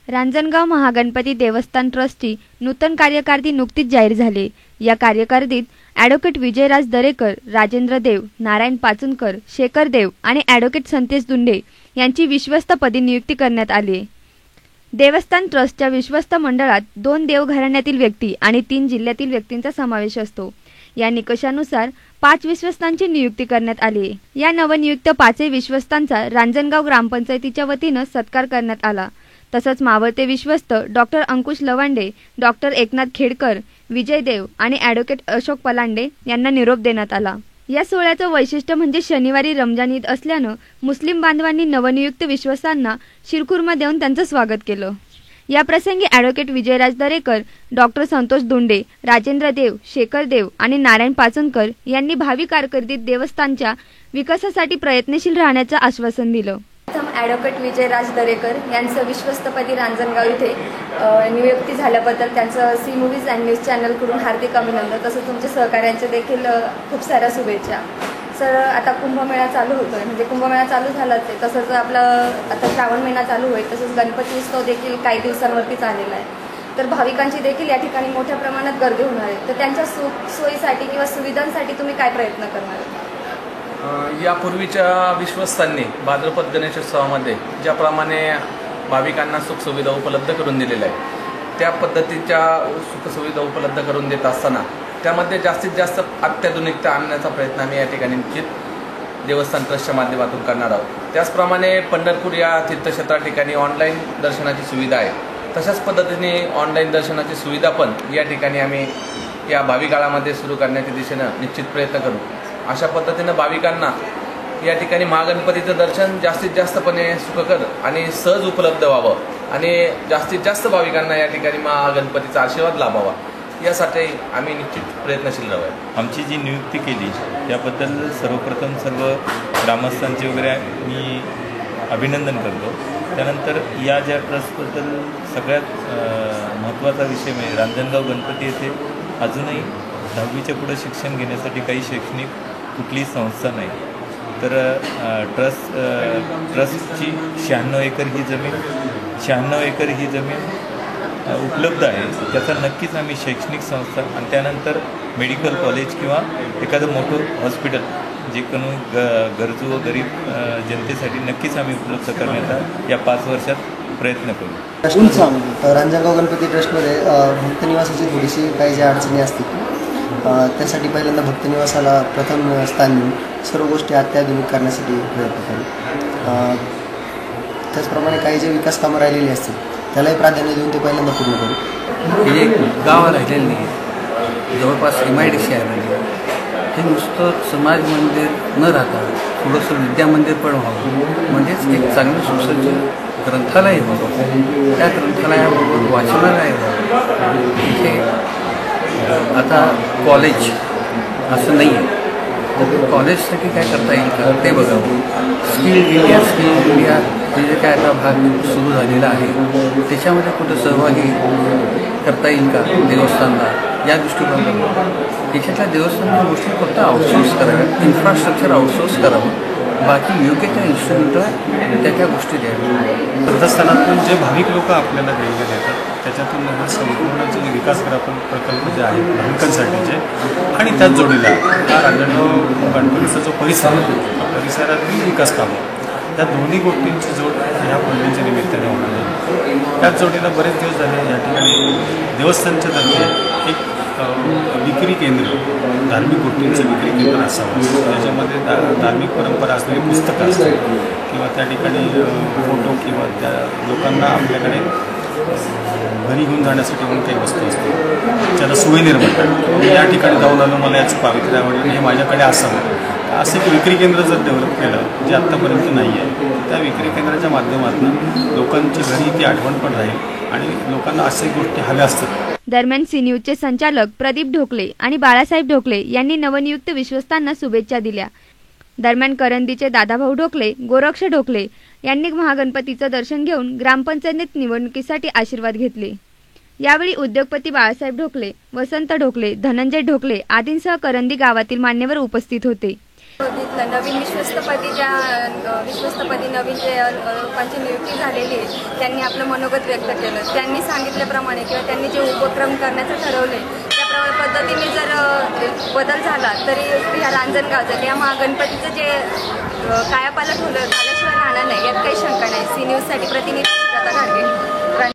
रांजणगाव महागणपती देवस्थान ट्रस्टची नूतन कार्यकारिणी नुकतीच जाहीर झाली। या कार्यकारिणीत ॲडव्होकेट विजयराज दरेकर, राजेंद्र देव, नारायण पाचुनकर, शेखर देव आणि ॲडव्होकेट संतेश दुंडे यांची विश्वस्तपदी नियुक्ती करण्यात आली। देवस्थान ट्रस्टच्या विश्वस्त मंडळात 2 देवघराण्यातील व्यक्ती आणि 3 जिल्ह्यातील व्यक्तींचा समावेश असतो। या निकषानुसार 5 विश्वस्तांची नियुक्ती करण्यात आली। या नवनियुक्त 5 विश्वस्तांचा रांजणगाव ग्रामपंचायतीच्या वतीने सत्कार करण्यात आला। तसंच मावळते विश्वस्त डॉक्टर अंकुश लवांडे, डॉक्टर एकनाथ खेडकर, विजय देव आणि ॲडव्होकेट अशोक पलांडे यांना निरोप देण्यात आला। या सोहळ्याचं वैशिष्ट्य म्हणजे शनिवारी रमजान ईद असल्यानं मुस्लिम बांधवांनी नवनियुक्त विश्वस्तांना शिरखुर्मा देऊन त्यांचं स्वागत केलं। या प्रसंगी ॲडव्होकेट विजयराज दरेकर, डॉक्टर संतोष दुंडे, राजेंद्र देव, शेखर देव आणि नारायण पाचुनकर यांनी भावी कारकिर्दीत देवस्थानच्या विकासासाठी प्रयत्नशील राहण्याचं आश्वासन दिलं। ॲडव्होकेट विजयराज दरेकर यांचं विश्वस्तपदी रांजणगाव इथे नियुक्ती झाल्याबद्दल त्यांचं सी मूव्हीज अँड न्यूज चॅनलकडून हार्दिक अभिनंदन। तसंच तुमच्या सहकार्यांचे देखील खूप साऱ्या शुभेच्छा। सर, आता कुंभमेळा चालू होतोय, म्हणजे कुंभमेळा चालू झालाच आहे, तसंच आपलं आता श्रावण महिना चालू होईल, तसंच गणपती उत्सव देखील काही दिवसांवरतीच आलेला आहे। तर भाविकांची देखील या ठिकाणी मोठ्या प्रमाणात गर्दी होणार आहे। तर त्यांच्या सोयीसाठी किंवा सुविधांसाठी तुम्ही काय प्रयत्न करणार आहे? यापूर्वीच्या विश्वस्तांनी भाद्रपद गणेशोत्सवामध्ये ज्याप्रमाणे भाविकांना सुखसुविधा उपलब्ध करून दिलेल्या आहे, त्या पद्धतीच्या सुखसुविधा उपलब्ध करून देत असताना त्यामध्ये जास्तीत जास्त अत्याधुनिकता आणण्याचा प्रयत्न आम्ही या ठिकाणी निश्चित देवस्थान ट्रस्टच्या माध्यमातून करणार आहोत। त्याचप्रमाणे पंढरपूर या तीर्थक्षेत्रा ठिकाणी ऑनलाईन दर्शनाची सुविधा आहे, तशाच पद्धतीने ऑनलाईन दर्शनाची सुविधा पण या ठिकाणी आम्ही या भावी काळामध्ये सुरू करण्याच्या दिशेनं निश्चित प्रयत्न करू। अशा पद्धतीनं भाविकांना या ठिकाणी महागणपतीचं दर्शन जास्तीत जास्तपणे सुखकर आणि सहज उपलब्ध व्हावं आणि जास्तीत जास्त भाविकांना या ठिकाणी महागणपतीचा आशीर्वाद लाभावा, यासाठी आम्ही निश्चित प्रयत्नशील राहू। आमची जी नियुक्ती केली त्याबद्दल सर्वप्रथम सर्व ग्रामस्थांचे वगैरे मी अभिनंदन करतो। त्यानंतर या ज्या ट्रस्टबद्दल सगळ्यात महत्त्वाचा विषय म्हणजे रांजणगाव गणपती येथे अजूनही 10वीच्या पुढे शिक्षण घेण्यासाठी काही शैक्षणिक कुठलीही संस्था नाही। तर ट्रस्टची 96 एकर ही जमीन उपलब्ध आहे। त्याचा नक्कीच आम्ही शैक्षणिक संस्था आणि त्यानंतर मेडिकल कॉलेज किंवा एखादं मोठं हॉस्पिटल जे कोणी गरजू व गरीब जनतेसाठी नक्कीच आम्ही उपलब्ध करण्याचा या 5 वर्षात प्रयत्न करू। रांजणगाव गणपती ट्रस्टमध्ये भक्तनिवासाची थोडीशी काही ज्या अडचणी असतील त्यासाठी पहिल्यांदा भक्तनिवासाला प्रथम स्थान देऊन सर्व गोष्टी अत्याधुनिक करण्यासाठी प्रयत्न करू। त्याचप्रमाणे काही जे विकास कामं राहिलेली असतील त्यालाही प्राधान्य देऊन ते पहिल्यांदा पूर्ण करू। हे एक गाव राहिलेलं नाही, जवळपास MIDC आहे। हे नुसतं समाज मंदिर न राहता थोडंसं विद्यामंदिर पण व्हावं, म्हणजेच एक चांगलं सुसज्ज ग्रंथालय व्हावं, त्या ग्रंथालयाबरोबर वाचनालय व्हावं। इथे आता कॉलेज असं नाही आहे, तर कॉलेजसाठी काय करता येईल का ते बघावं। स्किल इंडिया हे जे काय आता भाग सुरू झालेला आहे त्याच्यामध्ये कुठं सहभागी करता येईल का देवस्थानला, या दृष्टिकोनातून त्याच्यातल्या देवस्थानच्या गोष्टी फक्त आउटसोर्स कराव्या, इन्फ्रास्ट्रक्चर आउटसोर्स करावं, बाकी योग्य त्या इन्स्ट्रुमेंटला त्या गोष्टी द्याव्या। तीर्थस्थानातून जे भाविक लोक आपल्याला देणग्या देतात त्याच्यातून हे संपूर्ण जे विकास प्रकल्प जे आहेत भाविकांसाठीचे आणि त्याच जोडीला हा रांजणगाव गणपतीचा जो परिसर आहे परिसरातील विकास कामं, त्या दोन्ही गोष्टींची जोड ह्या पुण्याच्या निमित्ताने होणार आहे। त्याच जोडीला बरेच दिवस झाले या ठिकाणी देवस्थानच्या तर्फे एक विक्री केंद्र, धार्मिक गोष्टींचं विक्री केंद्र असावं, त्याच्यामध्ये धार्मिक परंपरा असलेली पुस्तकं असतील किंवा त्या ठिकाणी फोटो किंवा त्या लोकांना आपल्याकडे घरी घेऊन जाण्यासाठी म्हणून काही वस्तू असते ज्याला सुवेनिर म्हणतात। या ठिकाणी जाऊन आलं, मला याचं पावित्र्य आवडलं, हे माझ्याकडे असावं, असं एक विक्री केंद्र जर डेव्हलप केलं जे आत्तापर्यंत नाही आहे, त्या विक्री केंद्राच्या माध्यमातून लोकांची घरी ती आठवण पण राहील आणि लोकांना अशा गोष्टी हव्या असतात। दरम्यान सी न्यूजचे संचालक प्रदीप ढोकले आणि बाळासाहेब ढोकले यांनी नवनियुक्त विश्वस्तांना शुभेच्छा दिल्या। दरम्यान करंदीचे दादाभाऊ ढोकले, गोरक्ष ढोकले यांनी महागणपतीचं दर्शन घेऊन ग्रामपंचायत निवडणुकीसाठी आशीर्वाद घेतले। यावेळी उद्योगपती बाळासाहेब ढोकले, वसंत ढोकले, धनंजय ढोकले आदींसह करंदी गावातील मान्यवर उपस्थित होते। बघितलं नवीन विश्वस्तपदी नवीन जे लोकांची नियुक्ती झालेली आहे त्यांनी आपलं मनोगत व्यक्त केलं. त्यांनी सांगितल्याप्रमाणे किंवा त्यांनी जे उपक्रम करण्याचं ठरवले त्या पद्धतीने जर बदल झाला तरी ह्या रांजणगावचं या महागणपतीचं जे कायापालट झाल्याशिवाय राहणार नाही यात काही शंका नाही. सी न्यूजसाठी प्रतिनिधी सुजाता घाडगे.